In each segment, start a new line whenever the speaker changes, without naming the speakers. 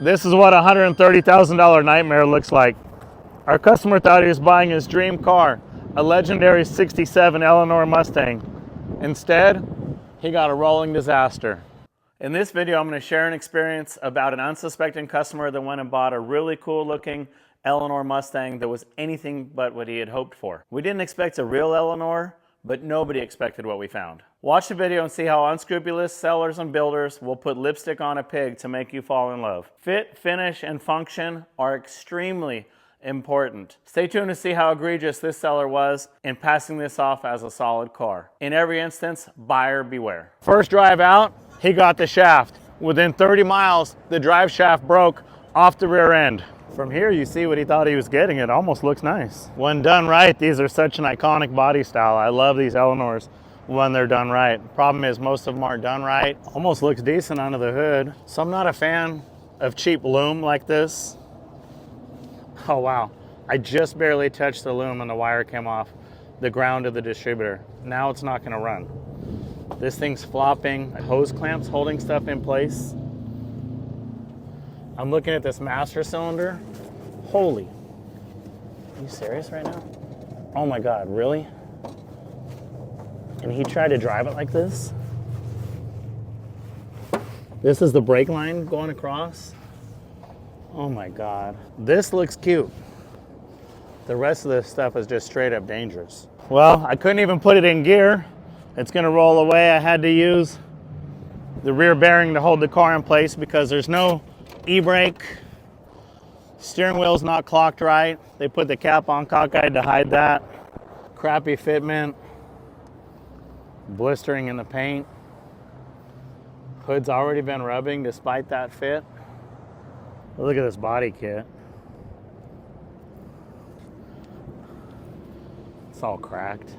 This is what a $130,000 nightmare looks like. Our customer thought he was buying his dream car, a legendary 67 Eleanor Mustang. Instead, he got a rolling disaster. In this video, I'm going to share an experience about an unsuspecting customer that went and bought a really cool looking Eleanor Mustang that was anything but what he had hoped for. We didn't expect a real Eleanor, but nobody expected what we found. Watch the video and see how unscrupulous sellers and builders will put lipstick on a pig to make you fall in love. Fit, finish, and function are extremely important. Stay tuned to see how egregious this seller was in passing this off as a solid car. In every instance, buyer beware. First drive out, he got the shaft. Within 30 miles, the drive shaft broke off the rear end. From here, you see what he thought he was getting. It almost looks nice. When done right, these are such an iconic body style. I love these Eleanors when they're done right. Problem is, most of them aren't done right. Almost looks decent under the hood. So I'm not a fan of cheap loom like this. Oh wow, I just barely touched the loom and the wire came off the ground of the distributor. Now it's not gonna run. This thing's flopping, hose clamps holding stuff in place. I'm looking at this master cylinder. Holy, are you serious right now? Oh my God, really? And he tried to drive it like this? This is the brake line going across? Oh my God. This looks cute. The rest of this stuff is just straight up dangerous. Well, I couldn't even put it in gear. It's gonna roll away. I had to use the rear bearing to hold the car in place because there's no e-brake. Steering wheel's not clocked right. They put the cap on cockeyed to hide that. Crappy fitment. Blistering in the paint. Hood's already been rubbing despite that fit. Look at this body kit. It's all cracked.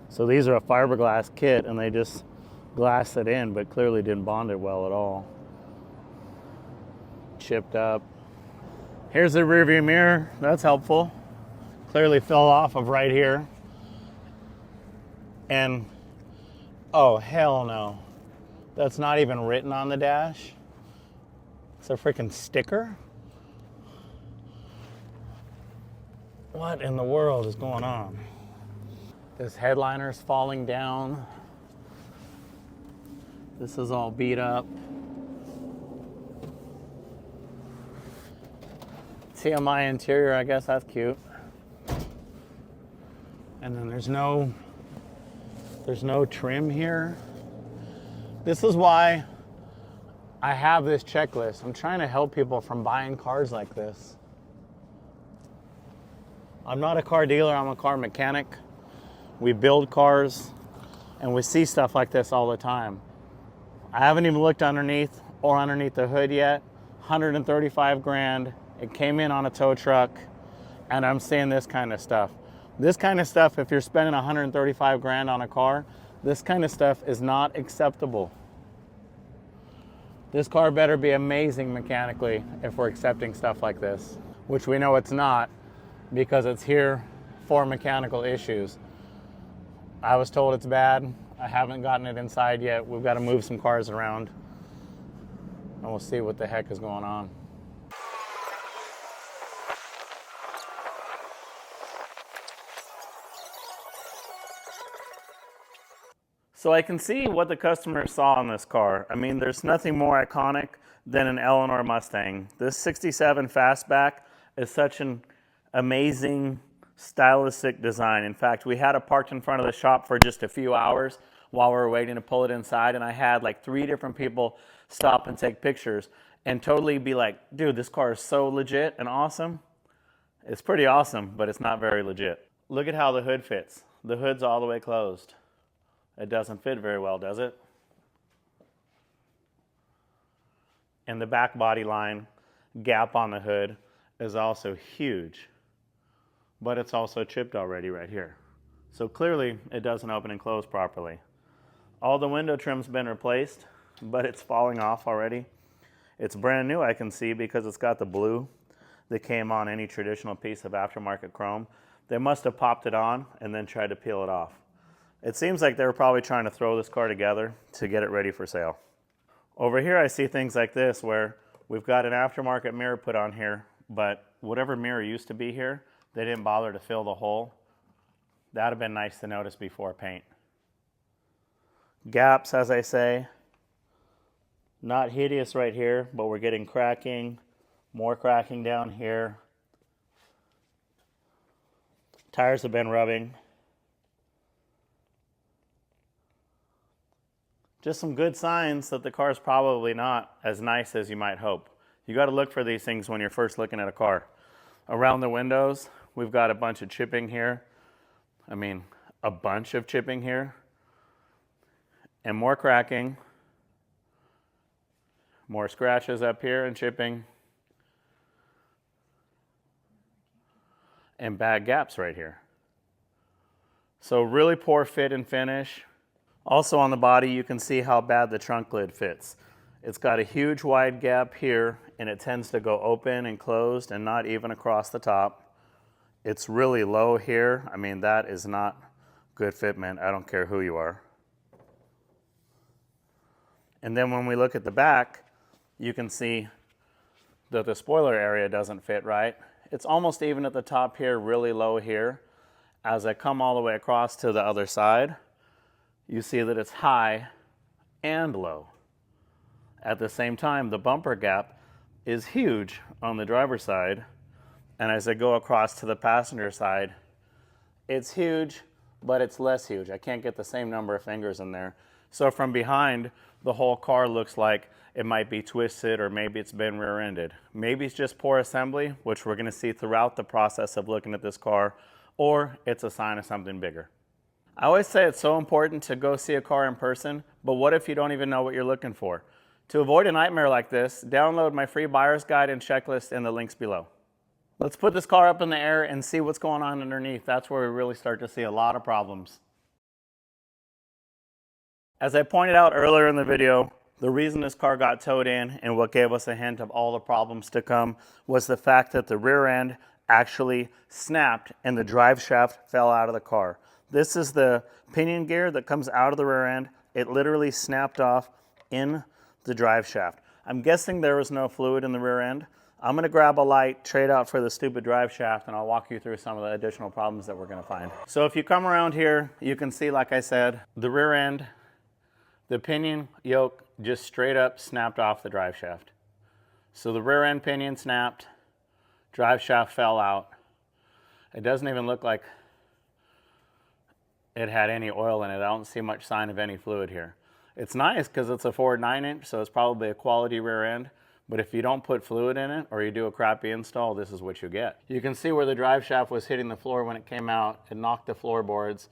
So these are a fiberglass kit and they just glassed it in, but clearly didn't bond it well at all. Chipped up. Here's the rearview mirror. That's helpful. Clearly fell off of right here. And, oh hell no. That's not even written on the dash. It's a freaking sticker. What in the world is going on? This headliner's falling down. This is all beat up. TMI interior, I guess that's cute. And then there's no trim here. This is why I have this checklist. I'm trying to help people from buying cars like this. I'm not a car dealer, I'm a car mechanic. We build cars and we see stuff like this all the time. I haven't even looked underneath the hood yet. 135 grand. It came in on a tow truck and I'm seeing this kind of stuff. This kind of stuff, if you're spending 135 grand on a car, this kind of stuff is not acceptable. This car better be amazing mechanically if we're accepting stuff like this, which we know it's not because it's here for mechanical issues. I was told it's bad. I haven't gotten it inside yet. We've got to move some cars around and we'll see what the heck is going on. So I can see what the customer saw in this car. I mean, there's nothing more iconic than an Eleanor Mustang. This 67 Fastback is such an amazing stylistic design. In fact, we had it parked in front of the shop for just a few hours while we were waiting to pull it inside, and I had like 3 different people stop and take pictures and totally be like, dude, this car is so legit and awesome. It's pretty awesome, but it's not very legit. Look at how the hood fits. The hood's all the way closed. It doesn't fit very well, does it? And the back body line gap on the hood is also huge, but it's also chipped already right here. So clearly it doesn't open and close properly. All the window trim's been replaced, but it's falling off already. It's brand new, I can see, because it's got the blue that came on any traditional piece of aftermarket chrome. They must have popped it on and then tried to peel it off. It seems like they were probably trying to throw this car together to get it ready for sale. Over here I see things like this where we've got an aftermarket mirror put on here, but whatever mirror used to be here, they didn't bother to fill the hole. That would have been nice to notice before paint. Gaps, as I say, not hideous right here, but we're getting cracking, more cracking down here. Tires have been rubbing. Just some good signs that the car is probably not as nice as you might hope. You got to look for these things when you're first looking at a car. Around the windows, we've got a bunch of chipping here. I mean, a bunch of chipping here. And more cracking. More scratches up here and chipping. And bad gaps right here. So really poor fit and finish. Also on the body, you can see how bad the trunk lid fits. It's got a huge wide gap here, and it tends to go open and closed and not even across the top. It's really low here. I mean, that is not good fitment. I don't care who you are. And then when we look at the back, you can see that the spoiler area doesn't fit right. It's almost even at the top here, really low here. As I come all the way across to the other side, you see that it's high and low. At the same time, the bumper gap is huge on the driver's side, and as I go across to the passenger side, it's huge, but it's less huge. I can't get the same number of fingers in there. So from behind, the whole car looks like it might be twisted, or maybe it's been rear-ended. Maybe it's just poor assembly, which we're going to see throughout the process of looking at this car, or it's a sign of something bigger. I always say it's so important to go see a car in person, but what if you don't even know what you're looking for? To avoid a nightmare like this, download my free buyer's guide and checklist in the links below. Let's put this car up in the air and see what's going on underneath. That's where we really start to see a lot of problems. As I pointed out earlier in the video, the reason this car got towed in and what gave us a hint of all the problems to come was the fact that the rear end actually snapped and the drive shaft fell out of the car. This is the pinion gear that comes out of the rear end. It literally snapped off in the drive shaft. I'm guessing there was no fluid in the rear end. I'm going to grab a light, trade out for the stupid drive shaft, and I'll walk you through some of the additional problems that we're going to find. So if you come around here, you can see, like I said, the rear end, the pinion yoke just straight up snapped off the drive shaft. So the rear end pinion snapped, drive shaft fell out. It doesn't even look like it had any oil in it. I don't see much sign of any fluid here. It's nice because it's a Ford 9-inch, so it's probably a quality rear end. But if you don't put fluid in it, or you do a crappy install, this is what you get. You can see where the drive shaft was hitting the floor when it came out. It knocked the floorboards,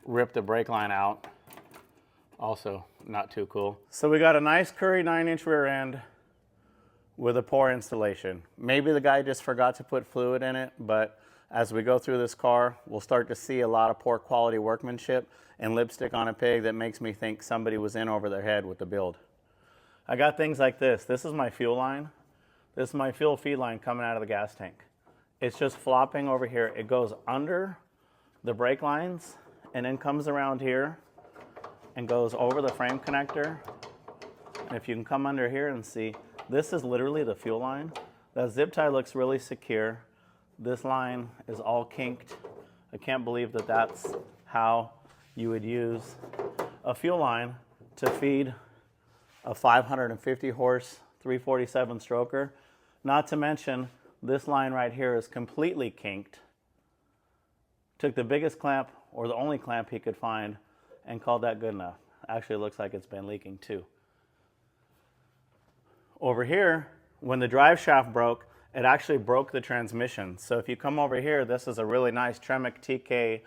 ripped the brake line out. Also, not too cool. So we got a nice Curry 9-inch rear end with a poor installation. Maybe the guy just forgot to put fluid in it, but as we go through this car, we'll start to see a lot of poor quality workmanship and lipstick on a pig that makes me think somebody was in over their head with the build. I got things like this. This is my fuel line. This is my fuel feed line coming out of the gas tank. It's just flopping over here. It goes under the brake lines and then comes around here and goes over the frame connector. And if you can come under here and see, this is literally the fuel line. That zip tie looks really secure. This line is all kinked. I can't believe that that's how you would use a fuel line to feed a 550 horse 347 stroker. Not to mention, this line right here is completely kinked. Took the biggest clamp, or the only clamp he could find, and called that good enough. Actually, it looks like it's been leaking too. Over here, when the drive shaft broke, it actually broke the transmission. So if you come over here, this is a really nice Tremec TKO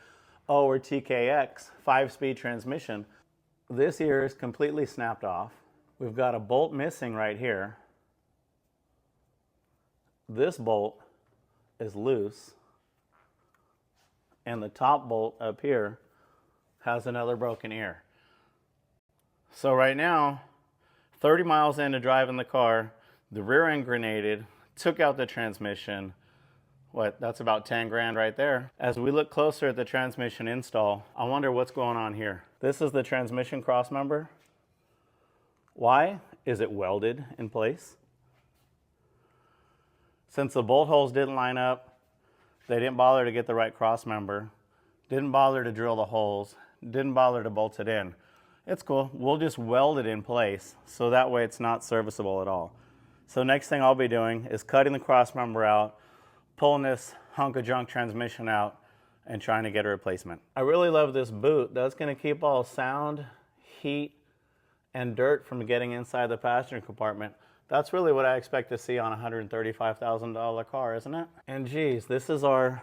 or TKX 5-speed transmission. This ear is completely snapped off. We've got a bolt missing right here. This bolt is loose. And the top bolt up here has another broken ear. So right now, 30 miles into driving the car, the rear end grenaded, took out the transmission, What, that's about 10 grand right there. As we look closer at the transmission install, I wonder what's going on here. This is the transmission crossmember. Why is it welded in place? Since the bolt holes didn't line up, they didn't bother to get the right crossmember, didn't bother to drill the holes, didn't bother to bolt it in. It's cool. We'll just weld it in place so that way it's not serviceable at all. So next thing I'll be doing is cutting the crossmember out, pulling this hunk of junk transmission out, and trying to get a replacement. I really love this boot. That's going to keep all sound, heat, and dirt from getting inside the passenger compartment. That's really what I expect to see on a $135,000 car, isn't it? And geez, this is our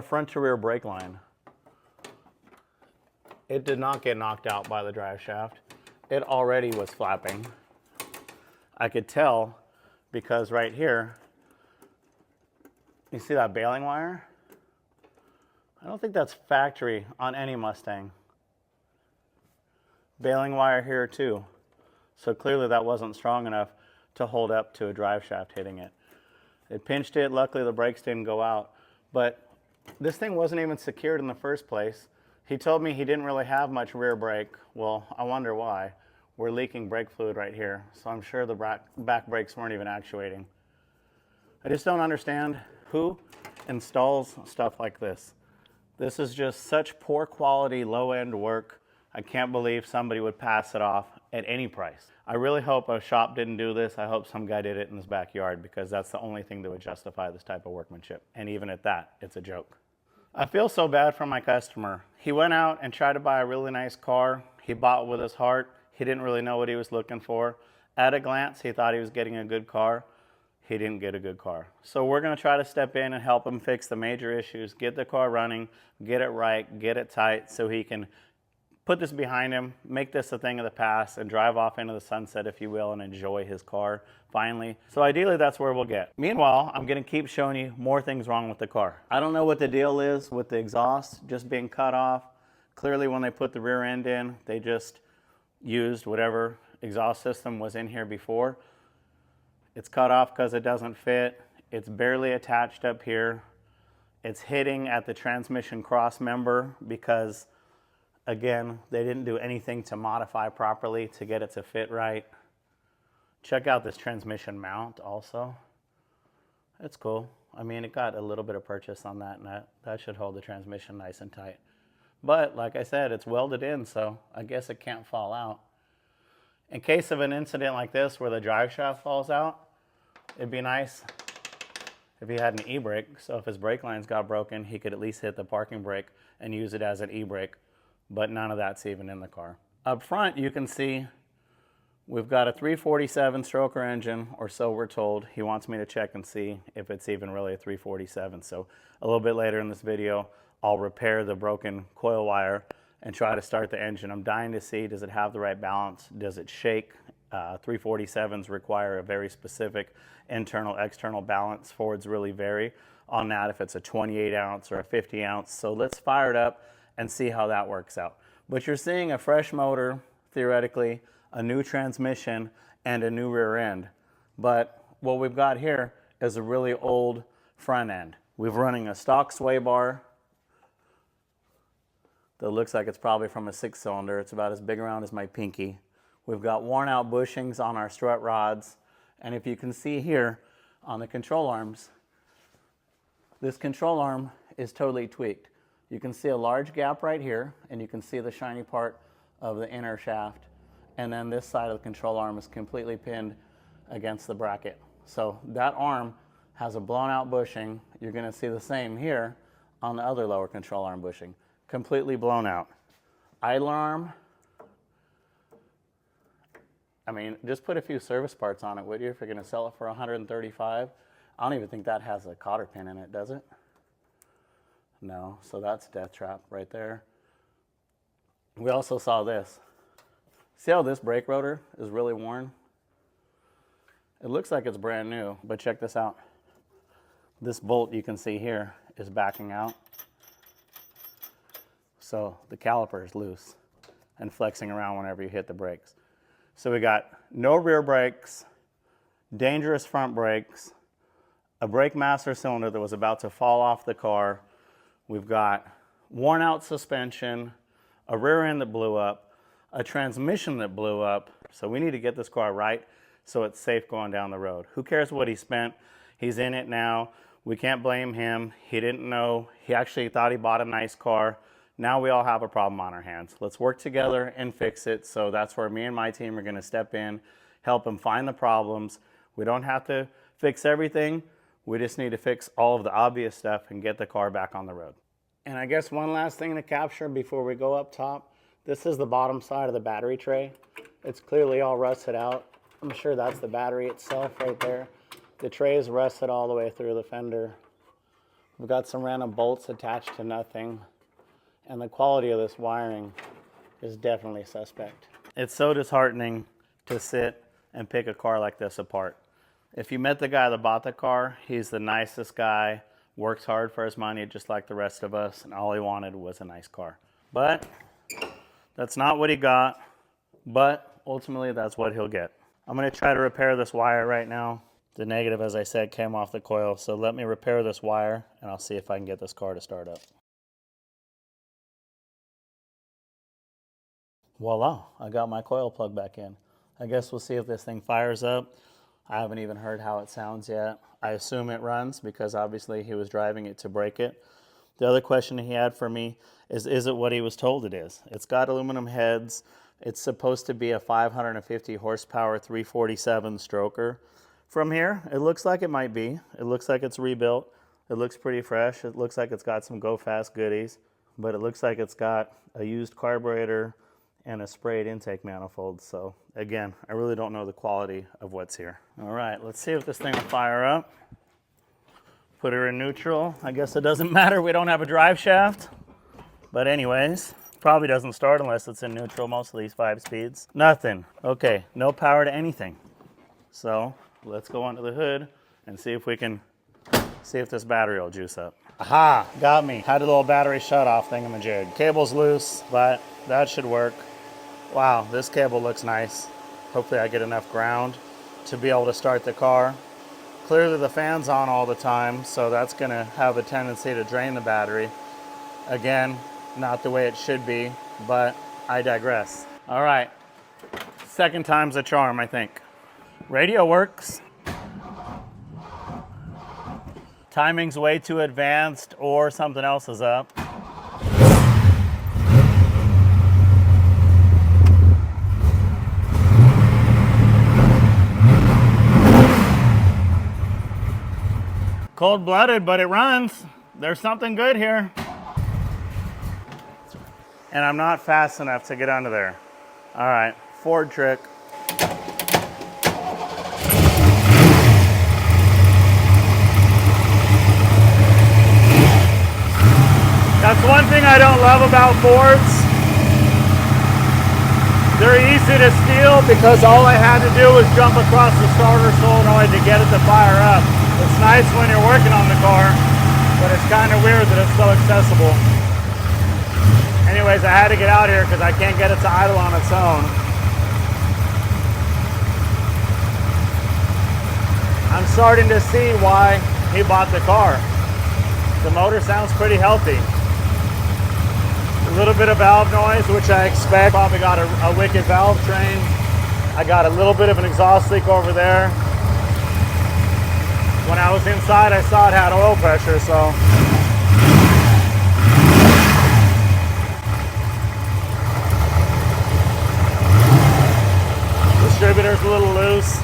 front to rear brake line. It did not get knocked out by the drive shaft. It already was flapping. I could tell because right here, you see that baling wire? I don't think that's factory on any Mustang. Baling wire here too. So clearly that wasn't strong enough to hold up to a drive shaft hitting it. It pinched it, luckily the brakes didn't go out. But this thing wasn't even secured in the first place. He told me he didn't really have much rear brake. Well, I wonder why. We're leaking brake fluid right here, so I'm sure the back brakes weren't even actuating. I just don't understand who installs stuff like this. This is just such poor quality, low-end work. I can't believe somebody would pass it off at any price. I really hope a shop didn't do this. I hope some guy did it in his backyard because that's the only thing that would justify this type of workmanship. And even at that, it's a joke. I feel so bad for my customer. He went out and tried to buy a really nice car. He bought with his heart. He didn't really know what he was looking for. At a glance, he thought he was getting a good car. He didn't get a good car. So we're going to try to step in and help him fix the major issues, get the car running, get it right, get it tight so he can put this behind him, make this a thing of the past, and drive off into the sunset, if you will, and enjoy his car finally. So ideally, that's where we'll get. Meanwhile, I'm going to keep showing you more things wrong with the car. I don't know what the deal is with the exhaust just being cut off. Clearly, when they put the rear end in, they just used whatever exhaust system was in here before. It's cut off because it doesn't fit. It's barely attached up here. It's hitting at the transmission cross member because, again, they didn't do anything to modify properly to get it to fit right. Check out this transmission mount also. It's cool. I mean, it got a little bit of purchase on that, and that should hold the transmission nice and tight. But like I said, it's welded in, so I guess it can't fall out. In case of an incident like this where the drive shaft falls out, it'd be nice if he had an e-brake. So if his brake lines got broken, he could at least hit the parking brake and use it as an e-brake. But none of that's even in the car. Up front, you can see we've got a 347 stroker engine, or so we're told. He wants me to check and see if it's even really a 347. So a little bit later in this video, I'll repair the broken coil wire and try to start the engine. I'm dying to see, does it have the right balance? Does it shake? 347s require a very specific internal, external balance. Fords really vary on that if it's a 28 ounce or a 50 ounce. So let's fire it up and see how that works out. But you're seeing a fresh motor, theoretically, a new transmission, and a new rear end. But what we've got here is a really old front end. We're running a stock sway bar that looks like it's probably from a 6-cylinder. It's about as big around as my pinky. We've got worn out bushings on our strut rods. And if you can see here on the control arms, this control arm is totally tweaked. You can see a large gap right here, and you can see the shiny part of the inner shaft. And then this side of the control arm is completely pinned against the bracket. So that arm has a blown out bushing. You're going to see the same here on the other lower control arm bushing. Completely blown out. Idler arm. I mean, just put a few service parts on it, would you, if you're going to sell it for $135? I don't even think that has a cotter pin in it, does it? No, so that's death trap right there. We also saw this. See how this brake rotor is really worn? It looks like it's brand new, but check this out. This bolt you can see here is backing out. So the caliper is loose and flexing around whenever you hit the brakes. So we got no rear brakes, dangerous front brakes, a brake master cylinder that was about to fall off the car. We've got worn out suspension, a rear end that blew up, a transmission that blew up. So we need to get this car right so it's safe going down the road. Who cares what he spent? He's in it now. We can't blame him. He didn't know. He actually thought he bought a nice car. Now we all have a problem on our hands. Let's work together and fix it. So that's where me and my team are going to step in, help him find the problems. We don't have to fix everything. We just need to fix all of the obvious stuff and get the car back on the road. And I guess one last thing to capture before we go up top. This is the bottom side of the battery tray. It's clearly all rusted out. I'm sure that's the battery itself right there. The tray is rusted all the way through the fender. We've got some random bolts attached to nothing. And the quality of this wiring is definitely suspect. It's so disheartening to sit and pick a car like this apart. If you met the guy that bought the car, he's the nicest guy, works hard for his money just like the rest of us, and all he wanted was a nice car. But that's not what he got, but ultimately that's what he'll get. I'm going to try to repair this wire right now. The negative, as I said, came off the coil, so let me repair this wire and I'll see if I can get this car to start up. Voila, I got my coil plug back in. I guess we'll see if this thing fires up. I haven't even heard how it sounds yet. I assume it runs because obviously he was driving it to break it. The other question he had for me is it what he was told it is? It's got aluminum heads. It's supposed to be a 550 horsepower 347 stroker. From here, it looks like it might be. It looks like it's rebuilt. It looks pretty fresh. It looks like it's got some go fast goodies, but it looks like it's got a used carburetor and a sprayed intake manifold. So again, I really don't know the quality of what's here. All right, let's see if this thing will fire up. Put her in neutral. I guess it doesn't matter, we don't have a drive shaft. But anyways, probably doesn't start unless it's in neutral, most of these 5 speeds. Nothing. Okay, no power to anything. So let's go under the hood and see if we can see if this battery will juice up. Aha, got me. Had a little battery shut off thingamajig. Cable's loose, but that should work. Wow, this cable looks nice. Hopefully I get enough ground to be able to start the car. Clearly the fan's on all the time, so that's gonna have a tendency to drain the battery. Again, not the way it should be, but I digress. All right, second time's a charm, I think. Radio works. Timing's way too advanced or something else is up. Cold-blooded, but it runs. There's something good here. And I'm not fast enough to get under there. All right, Ford trick. That's one thing I don't love about Fords. They're easy to steal because all I had to do was jump across the starter solenoid to get it to fire up. It's nice when you're working on the car, but it's kind of weird that it's so accessible. Anyways, I had to get out here because I can't get it to idle on its own. I'm starting to see why he bought the car. The motor sounds pretty healthy. A little bit of valve noise, which I expect. Probably got a wicked valve train. I got a little bit of an exhaust leak over there. When I was inside, I saw it had oil pressure, so. Distributor's a little loose.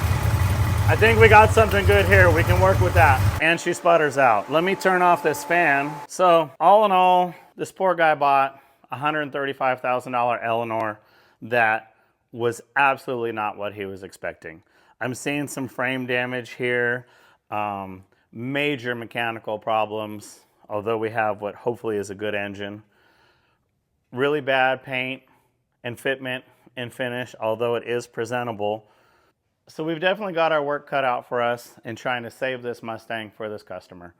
I think we got something good here. We can work with that. And she sputters out. Let me turn off this fan. So all in all, this poor guy bought a $135,000 Eleanor that was absolutely not what he was expecting. I'm seeing some frame damage here, major mechanical problems, although we have what hopefully is a good engine. Really bad paint and fitment and finish, although it is presentable. So we've definitely got our work cut out for us in trying to save this Mustang for this customer.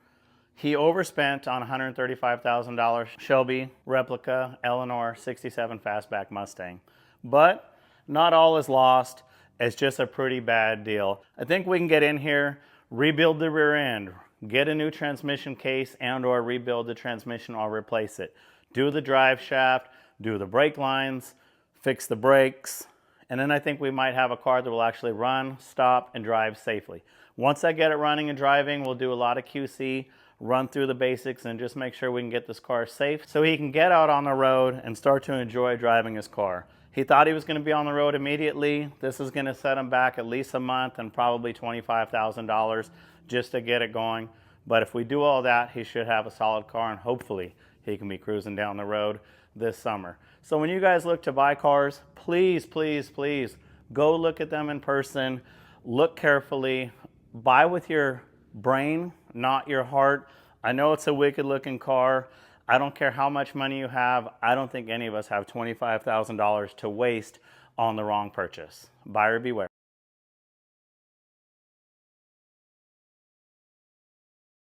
He overspent on $135,000 Shelby replica Eleanor 67 fastback Mustang. But not all is lost. It's just a pretty bad deal. I think we can get in here, rebuild the rear end, get a new transmission case and or rebuild the transmission or replace it. Do the drive shaft, do the brake lines, fix the brakes, and then I think we might have a car that will actually run, stop, and drive safely. Once I get it running and driving, we'll do a lot of QC, run through the basics, and just make sure we can get this car safe so he can get out on the road and start to enjoy driving his car. He thought he was going to be on the road immediately. This is going to set him back at least a month and probably $25,000 just to get it going. But if we do all that, he should have a solid car, and hopefully he can be cruising down the road this summer. So when you guys look to buy cars, please, please, please go look at them in person. Look carefully. Buy with your brain, not your heart. I know it's a wicked looking car. I don't care how much money you have. I don't think any of us have $25,000 to waste on the wrong purchase. Buyer beware.